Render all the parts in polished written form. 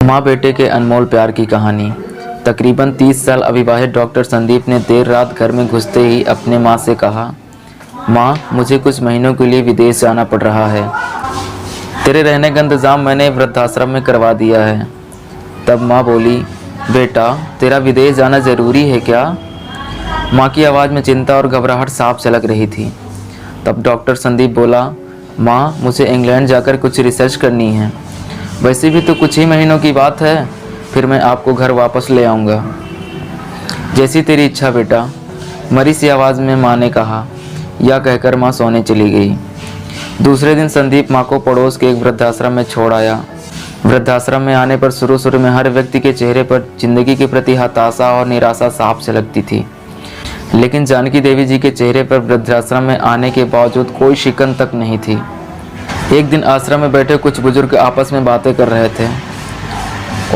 माँ बेटे के अनमोल प्यार की कहानी। तकरीबन 30 साल अविवाहित डॉक्टर संदीप ने देर रात घर में घुसते ही अपने माँ से कहा, माँ मुझे कुछ महीनों के लिए विदेश जाना पड़ रहा है। तेरे रहने का इंतज़ाम मैंने वृद्धाश्रम में करवा दिया है। तब माँ बोली, बेटा तेरा विदेश जाना ज़रूरी है क्या? माँ की आवाज़ में चिंता और घबराहट साफ झलक रही थी। तब डॉक्टर संदीप बोला, माँ मुझे इंग्लैंड जाकर कुछ रिसर्च करनी है। वैसे भी तो कुछ ही महीनों की बात है, फिर मैं आपको घर वापस ले आऊँगा। जैसी तेरी इच्छा बेटा, मरी सी आवाज़ में माँ ने कहा। यह कहकर माँ सोने चली गई। दूसरे दिन संदीप माँ को पड़ोस के एक वृद्धाश्रम में छोड़ आया। वृद्धाश्रम में आने पर शुरू में हर व्यक्ति के चेहरे पर जिंदगी के प्रति हताशा और निराशा साफ झलकती थी, लेकिन जानकी देवी जी के चेहरे पर वृद्धाश्रम में आने के बावजूद कोई शिकन तक नहीं थी। एक दिन आश्रम में बैठे कुछ बुजुर्ग आपस में बातें कर रहे थे।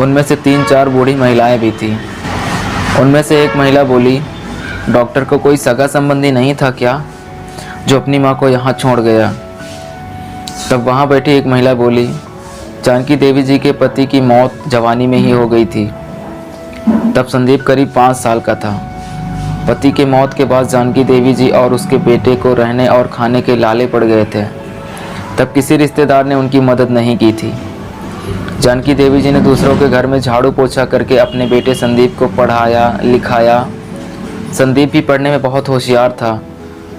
उनमें से 3-4 बूढ़ी महिलाएं भी थीं। उनमें से एक महिला बोली, डॉक्टर को कोई सगा संबंधी नहीं था क्या जो अपनी माँ को यहाँ छोड़ गया? तब वहाँ बैठी एक महिला बोली, जानकी देवी जी के पति की मौत जवानी में ही हो गई थी। तब संदीप करीब 5 साल का था। पति के मौत के बाद जानकी देवी जी और उसके बेटे को रहने और खाने के लाले पड़ गए थे। तब किसी रिश्तेदार ने उनकी मदद नहीं की थी। जानकी देवी जी ने दूसरों के घर में झाड़ू पोछा करके अपने बेटे संदीप को पढ़ाया लिखाया। संदीप भी पढ़ने में बहुत होशियार था,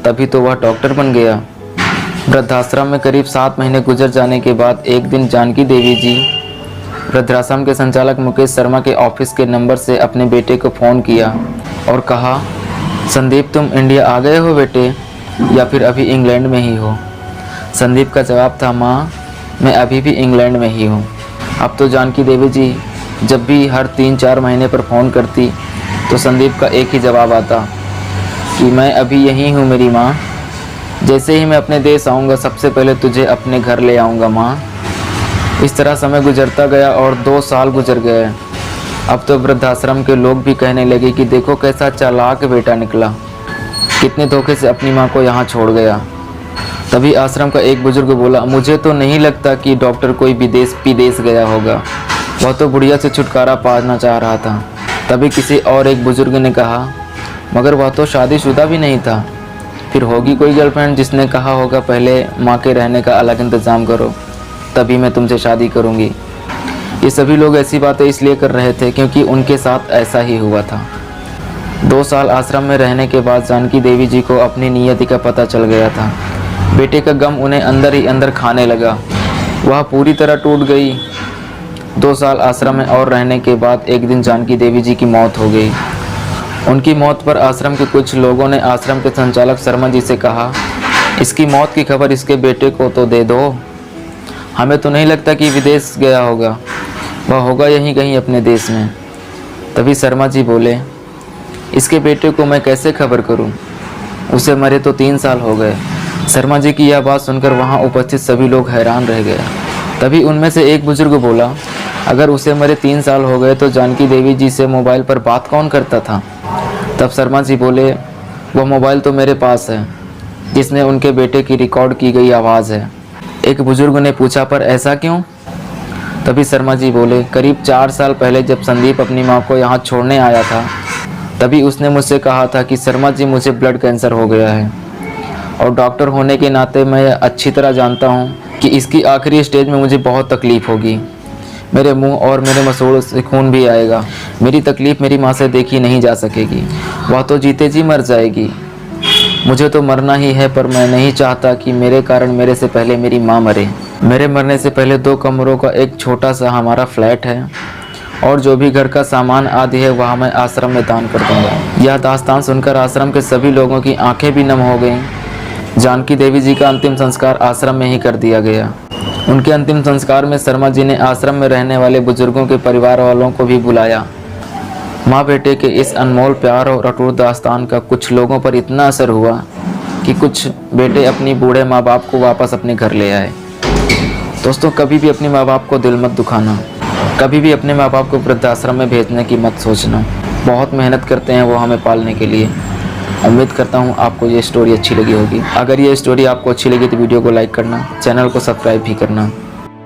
तभी तो वह डॉक्टर बन गया। वृद्धाश्रम में करीब 7 महीने गुजर जाने के बाद एक दिन जानकी देवी जी वृद्धाश्रम के संचालक मुकेश शर्मा के ऑफिस के नंबर से अपने बेटे को फ़ोन किया और कहा, संदीप तुम इंडिया आ गए हो बेटे, या फिर अभी इंग्लैंड में ही हो? संदीप का जवाब था, माँ मैं अभी भी इंग्लैंड में ही हूँ। अब तो जानकी देवी जी जब भी हर 3-4 महीने पर फ़ोन करती तो संदीप का एक ही जवाब आता कि मैं अभी यहीं हूँ मेरी माँ। जैसे ही मैं अपने देश आऊँगा सबसे पहले तुझे अपने घर ले आऊँगा माँ। इस तरह समय गुजरता गया और 2 साल गुजर गए। अब तो वृद्धाश्रम के लोग भी कहने लगे कि देखो कैसा चालाक बेटा निकला, कितने धोखे से अपनी माँ को यहाँ छोड़ गया। तभी आश्रम का एक बुजुर्ग बोला, मुझे तो नहीं लगता कि डॉक्टर कोई विदेश गया होगा, वह तो बुढ़िया से छुटकारा पाना चाह रहा था। तभी किसी और एक बुजुर्ग ने कहा, मगर वह तो शादीशुदा भी नहीं था, फिर होगी कोई गर्लफ्रेंड जिसने कहा होगा पहले माँ के रहने का अलग इंतज़ाम करो तभी मैं तुमसे शादी करूँगी। ये सभी लोग ऐसी बातें इसलिए कर रहे थे क्योंकि उनके साथ ऐसा ही हुआ था। 2 साल आश्रम में रहने के बाद जानकी देवी जी को अपनी नियति का पता चल गया था। बेटे का गम उन्हें अंदर ही अंदर खाने लगा। वह पूरी तरह टूट गई। 2 साल आश्रम में और रहने के बाद एक दिन जानकी देवी जी की मौत हो गई। उनकी मौत पर आश्रम के कुछ लोगों ने आश्रम के संचालक शर्मा जी से कहा, इसकी मौत की खबर इसके बेटे को तो दे दो, हमें तो नहीं लगता कि विदेश गया होगा, वह होगा यहीं कहीं अपने देश में। तभी शर्मा जी बोले, इसके बेटे को मैं कैसे खबर करूं? उसे मरे तो 3 साल हो गए। शर्मा जी की यह बात सुनकर वहां उपस्थित सभी लोग हैरान रह गए। तभी उनमें से एक बुजुर्ग बोला, अगर उसे मरे 3 साल हो गए तो जानकी देवी जी से मोबाइल पर बात कौन करता था? तब शर्मा जी बोले, वह मोबाइल तो मेरे पास है जिसमें उनके बेटे की रिकॉर्ड की गई आवाज़ है। एक बुजुर्ग ने पूछा, पर ऐसा क्यों? तभी शर्मा जी बोले, करीब 4 साल पहले जब संदीप अपनी माँ को यहाँ छोड़ने आया था तभी उसने मुझसे कहा था कि शर्मा जी मुझे ब्लड कैंसर हो गया है और डॉक्टर होने के नाते मैं अच्छी तरह जानता हूँ कि इसकी आखिरी स्टेज में मुझे बहुत तकलीफ़ होगी। मेरे मुंह और मेरे मसूड़ों से खून भी आएगा। मेरी तकलीफ़ मेरी माँ से देखी नहीं जा सकेगी, वह तो जीते जी मर जाएगी। मुझे तो मरना ही है, पर मैं नहीं चाहता कि मेरे कारण मेरे से पहले मेरी माँ मरे। मेरे मरने से पहले 2 कमरों का एक छोटा सा हमारा फ्लैट है और जो भी घर का सामान आदि है वह मैं आश्रम में दान कर दूँगा। यह दास्तान सुनकर आश्रम के सभी लोगों की आंखें भी नम हो गईं। जानकी देवी जी का अंतिम संस्कार आश्रम में ही कर दिया गया। उनके अंतिम संस्कार में शर्मा जी ने आश्रम में रहने वाले बुजुर्गों के परिवार वालों को भी बुलाया। माँ बेटे के इस अनमोल प्यार और अटूट दास्तान का कुछ लोगों पर इतना असर हुआ कि कुछ बेटे अपनी बूढ़े माँ बाप को वापस अपने घर ले आए। दोस्तों, कभी भी अपने माँ बाप को दिल मत दुखाना, कभी भी अपने माँ बाप को वृद्धाश्रम में भेजने की मत सोचना। बहुत मेहनत करते हैं वो हमें पालने के लिए। उम्मीद करता हूँ आपको ये स्टोरी अच्छी लगी होगी। अगर ये स्टोरी आपको अच्छी लगी तो वीडियो को लाइक करना, चैनल को सब्सक्राइब भी करना।